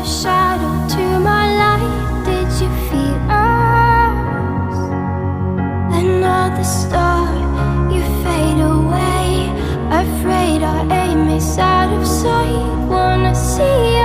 shadow to my light. Did you feel us? Another star, you fade away. Afraid our aim is out of sight. Wanna see